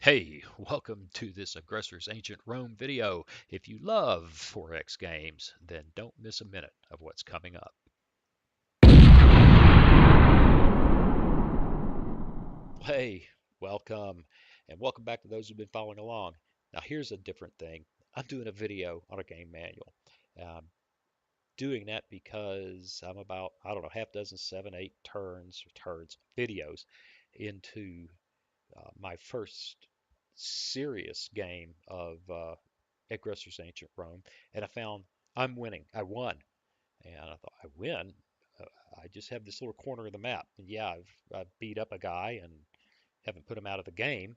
Hey, welcome to this Aggressors Ancient Rome video. If you love 4X games, then don't miss a minute of what's coming up. Hey, welcome, and welcome back to those who've been following along. Now, here's a different thing. I'm doing a video on a game manual. I'm doing that because I'm about, I don't know, half dozen, 7, 8 videos into my first serious game of Aggressors Ancient Rome, and I found I'm winning. I won, and I thought I win. Uh, I just have this little corner of the map, and yeah, I've beat up a guy and haven't put him out of the game,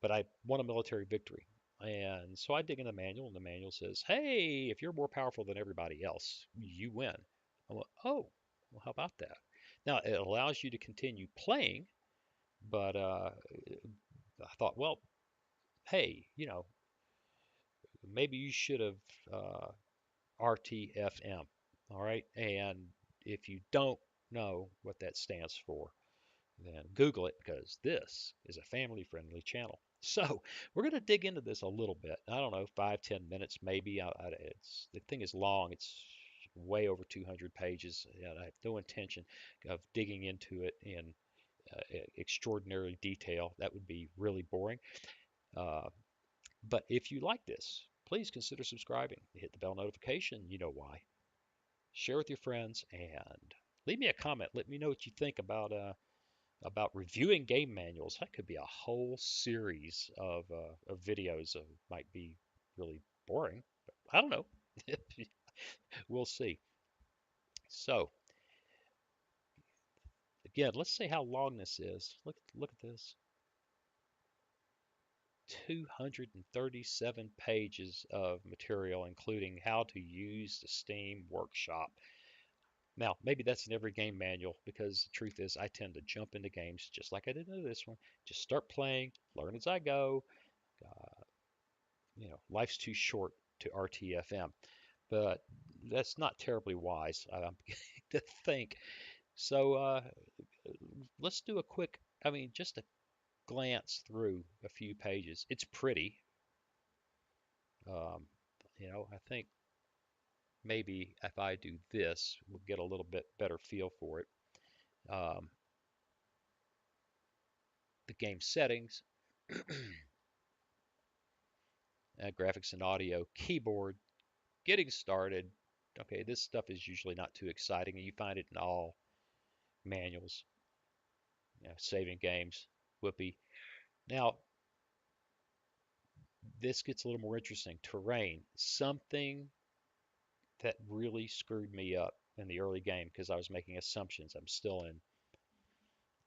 but I won a military victory. And so I dig in the manual, and the manual says, "Hey, if you're more powerful than everybody else, you win." I went, "Oh, well, how about that?" Now it allows you to continue playing, but I thought, well, hey, maybe you should have uh, RTFM. All right. And if you don't know what that stands for, then Google it because this is a family friendly channel. So we're going to dig into this a little bit. I don't know, 5, 10 minutes maybe. The thing is long. It's way over 200 pages, and I have no intention of digging into it in extraordinary detail. That would be really boring. Uh, but if you like this, please consider subscribing. Hit the bell notification. You know why. Share with your friends and leave me a comment. Let me know what you think about reviewing game manuals. That could be a whole series of videos. Might be really boring. But I don't know. We'll see. So again, let's see how long this is. Look at this. 237 pages of material, including how to use the Steam Workshop. Now, maybe that's in every game manual because the truth is, I tend to jump into games just like I did into this one. Just start playing, learn as I go. Uh, life's too short to RTFM, but that's not terribly wise. I'm beginning to think. So let's do a quick, just a glance through a few pages. It's pretty. Um, I think maybe if I do this, we'll get a little bit better feel for it. Um, the game settings, graphics and audio, keyboard, getting started. Okay, this stuff is usually not too exciting, and you find it in all manuals. Saving games, whoopee. Now, this gets a little more interesting. Terrain, something that really screwed me up in the early game because I was making assumptions. I'm still in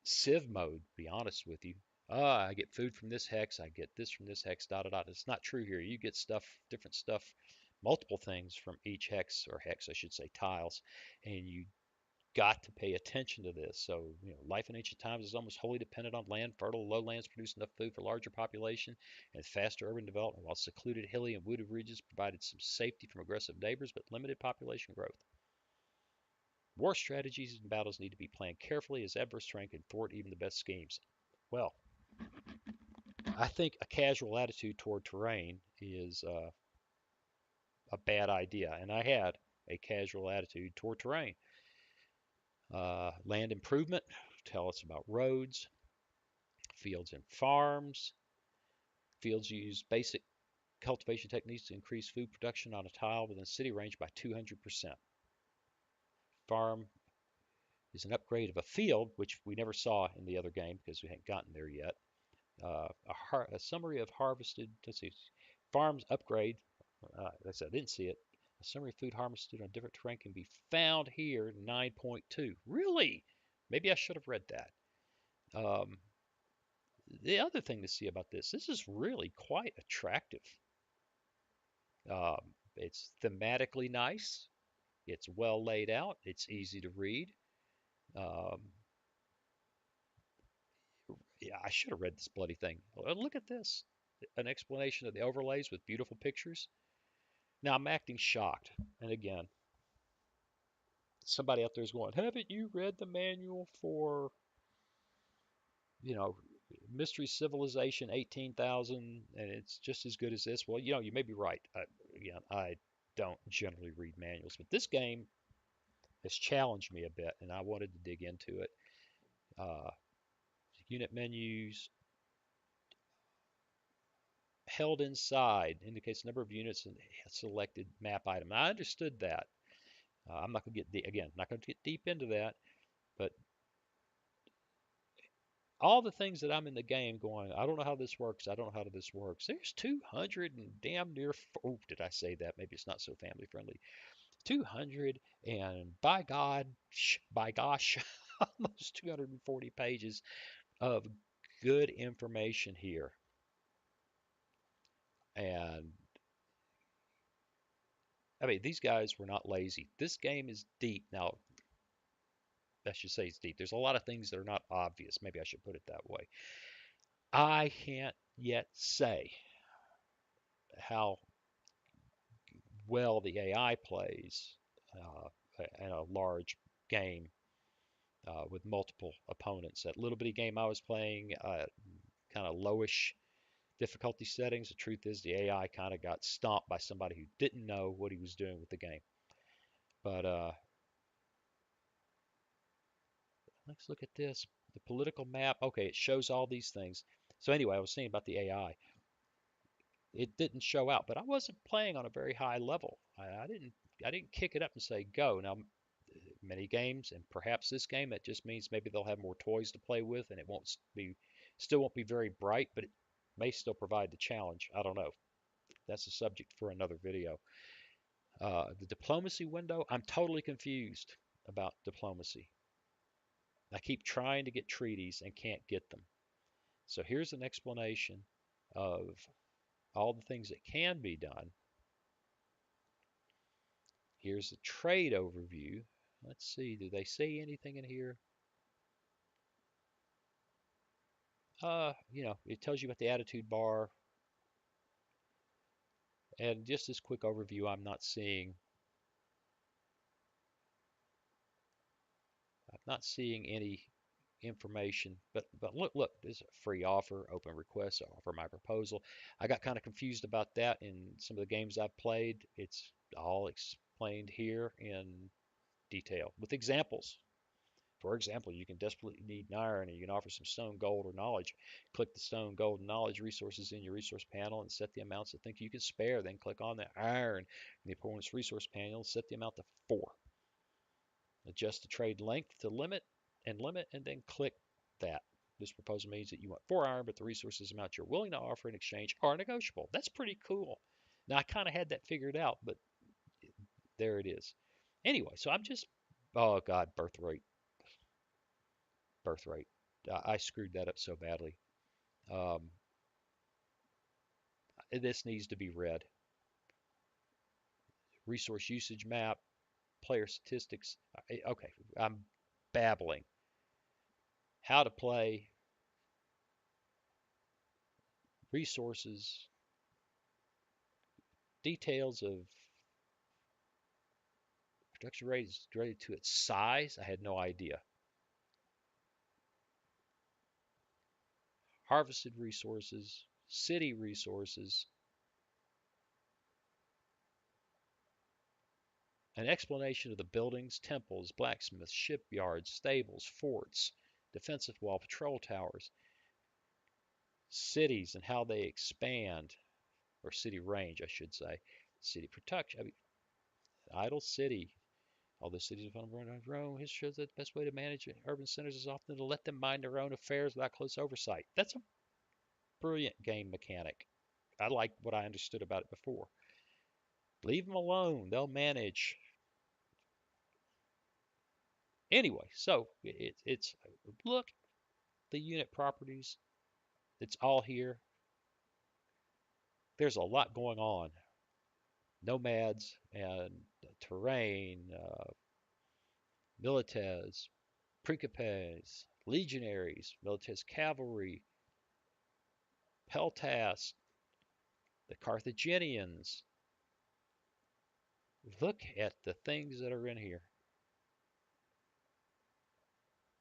Civ mode, to be honest with you. I get food from this hex, I get this from this hex, dot, dot, dot. It's not true here. You get stuff, different stuff, multiple things from each hex, or hex, I should say, tiles, and you got to pay attention to this. So, life in ancient times is almost wholly dependent on land. Fertile lowlands produce enough food for larger population and faster urban development, while secluded, hilly, and wooded regions provided some safety from aggressive neighbors but limited population growth. War strategies and battles need to be planned carefully as adverse terrain can thwart even the best schemes. Well, I think a casual attitude toward terrain is a bad idea, and I had a casual attitude toward terrain. Land improvement, tell us about roads, fields and farms. Fields use basic cultivation techniques to increase food production on a tile within city range by 200%. Farm is an upgrade of a field, which we never saw in the other game because we hadn't gotten there yet. A summary of harvested, let's see, farms upgrade. I said I didn't see it. A summary of food harvested on different terrain can be found here, 9.2. Really? Maybe I should have read that. Um, the other thing to see about this is really quite attractive. It's thematically nice. It's well laid out. It's easy to read. Um, yeah, I should have read this bloody thing. Look at this. An explanation of the overlays with beautiful pictures. Now I'm acting shocked. And again, somebody out there is going, haven't you read the manual for, Mystery Civilization 18,000, and it's just as good as this. Well, you may be right. Again, I don't generally read manuals, but this game has challenged me a bit, and I wanted to dig into it. Uh, Unit menus held inside indicates the number of units and selected map item. I understood that. I'm not going to again, not going to get deep into that, but all the things that I'm in the game going, I don't know how this works. I don't know how this works. There's 200 and damn near, oh, did I say that? Maybe it's not so family friendly. 200 and by gosh, almost 240 pages of good information here. And I mean, these guys were not lazy. This game is deep. Now, I should say it's deep. There's a lot of things that are not obvious. Maybe I should put it that way. I can't yet say how well the AI plays in a large game with multiple opponents. That little bitty game I was playing, kind of lowish difficulty settings. The truth is, the AI kind of got stomped by somebody who didn't know what he was doing with the game. But let's look at this. The political map. Okay, it shows all these things. So anyway, I was saying about the AI. It didn't show out, but I wasn't playing on a very high level. I didn't kick it up and say go. Now, many games, and perhaps this game, that just means maybe they'll have more toys to play with, and it won't be still won't be very bright, but it may still provide the challenge. I don't know. That's a subject for another video. The diplomacy window, I'm totally confused about diplomacy. I keep trying to get treaties and can't get them. So here's an explanation of all the things that can be done. Here's the trade overview. Let's see, do they say anything in here? It tells you about the attitude bar. And just this quick overview, I'm not seeing any information. But look, there's a free offer, open request, offer my proposal. I got kind of confused about that in some of the games I've played. It's all explained here in detail with examples. For example, you can desperately need an iron and you can offer some stone, gold, or knowledge. Click the stone, gold, and knowledge resources in your resource panel and set the amounts that think you can spare. Then click on the iron in the opponent's resource panel and set the amount to 4. Adjust the trade length to limit, and then click that. This proposal means that you want 4 iron, but the resources amount you're willing to offer in exchange are negotiable. That's pretty cool. Now, I kind of had that figured out, but there it is. Anyway, so oh God, birth rate. I screwed that up so badly. Um, this needs to be read. Resource usage map, player statistics. Okay, I'm babbling. How to play, resources, details of production rate is related to its size. I had no idea. Harvested resources, city resources, an explanation of the buildings, temples, blacksmiths, shipyards, stables, forts, defensive wall, patrol towers, cities and how they expand, or city range, I should say. City protection. I mean, idle city. Although cities have their own history shows that the best way to manage urban centers is often to let them mind their own affairs without close oversight. That's a brilliant game mechanic. I like what I understood about it before. Leave them alone. They'll manage. Anyway, so it's look, the unit properties. It's all here. There's a lot going on. Nomads and terrain, milites, Principes, legionaries, milites cavalry, peltasts, the Carthaginians. Look at the things that are in here.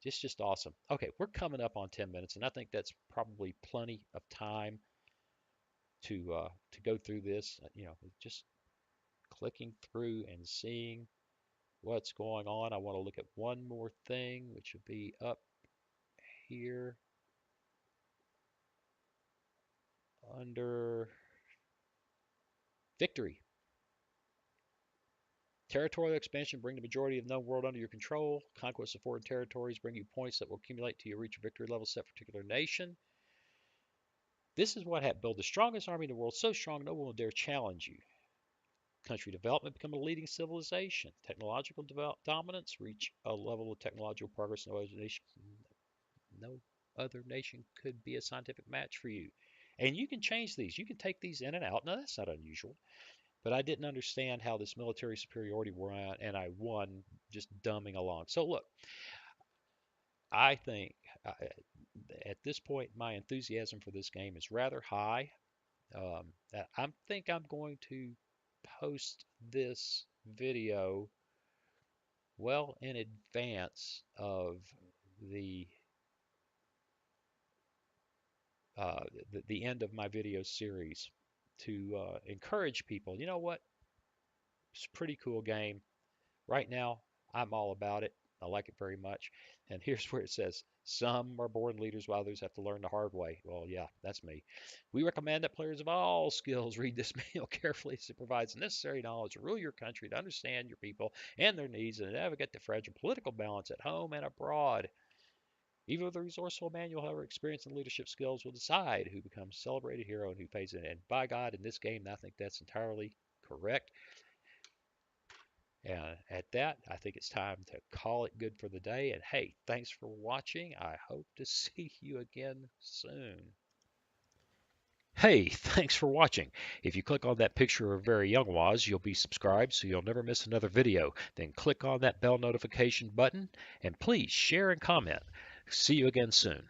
Just awesome. Okay, we're coming up on 10 minutes, and I think that's probably plenty of time to go through this. Just clicking through and seeing what's going on. I want to look at one more thing, which would be up here under victory. Territorial expansion bring the majority of the known world under your control. Conquest of foreign territories bring you points that will accumulate till you reach a victory level set for a particular nation. This is what happened. Build the strongest army in the world, so strong no one will dare challenge you. Country development, become a leading civilization. Technological dominance, reach a level of technological progress no other nation could be a scientific match for you. And you can change these. You can take these in and out. Now, that's not unusual. But I didn't understand how this military superiority went, and I won just dumbing along. So, look, I think at this point, my enthusiasm for this game is rather high. I think I'm going to post this video well in advance of the uh, the end of my video series to encourage people. You know what? It's a pretty cool game. Right now, I'm all about it. I like it very much. And here's where it says, some are born leaders while others have to learn the hard way. Well, yeah, that's me. We recommend that players of all skills read this manual carefully as it provides necessary knowledge to rule your country, to understand your people and their needs, and to navigate the fragile political balance at home and abroad. Even with a resourceful manual, however, experience and leadership skills will decide who becomes a celebrated hero and who fades in. And by God, in this game, I think that's entirely correct. And at that, I think it's time to call it good for the day. And hey, thanks for watching. I hope to see you again soon. Hey, thanks for watching. If you click on that picture of very young Waz, you'll be subscribed so you'll never miss another video. Then click on that bell notification button and please share and comment. See you again soon.